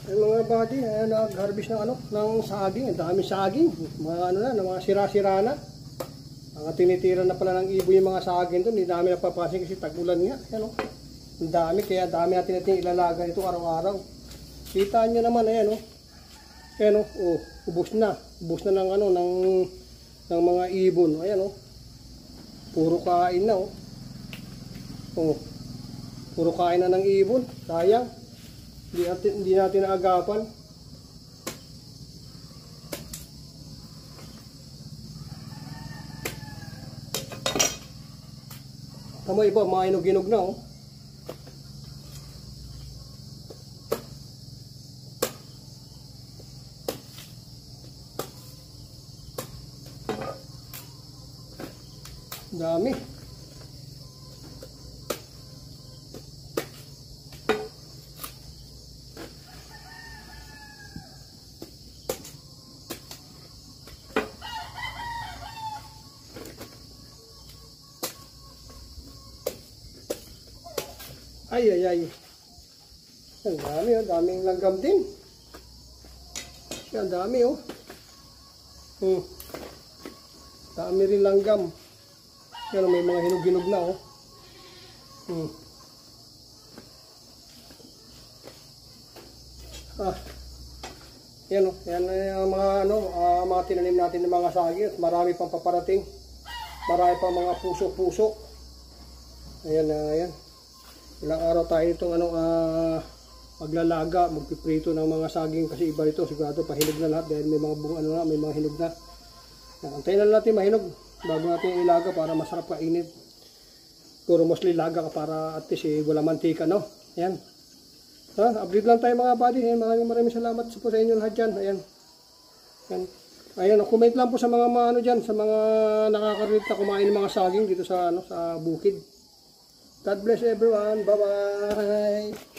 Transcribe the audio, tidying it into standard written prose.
Yung mga buddy, nag-harvest ng ng saging. Ang dami saging. Mga mga sira-sira na. Ang tinitira na pala ng ibon yung mga saging doon. Hindi namin napapansin kasi tag-ulan nga. Ang dami, kaya dami natin ilalaga ito araw-araw. Kita nyo naman, ubos na. Ubos na ng ng mga ibon. Ayan, puro kain na, puro kain na ng ibon. Sayang. Hindi natin naagapan. Tama iba, mga inog-inog na, Dami. Ay. Ang dami, daming langgam din. Ang dami, Dami rin langgam. Yan, may mga hinog-hinog na, Yan, yan ang mga tinanim natin ng mga saging. Marami pang paparating. Marami pang mga puso-puso. Ayan. Ilang araw tayo itong maglalaga, magpiprito ng mga saging kasi iba rito, sigurado pahinog na lahat dahil may mga may mga hinog na. Antayin na natin mahinog bago natin ilaga para masarap kainin. Puro mostly laga ka para at least wala mantika, no? Ayan. Update lang tayo mga buddy. Maraming salamat po sa inyo lahat dyan. Ayan, comment lang po sa mga dyan, sa mga nakaka-relate na kumain ng mga saging dito sa sa bukid. God bless everyone. Bye-bye.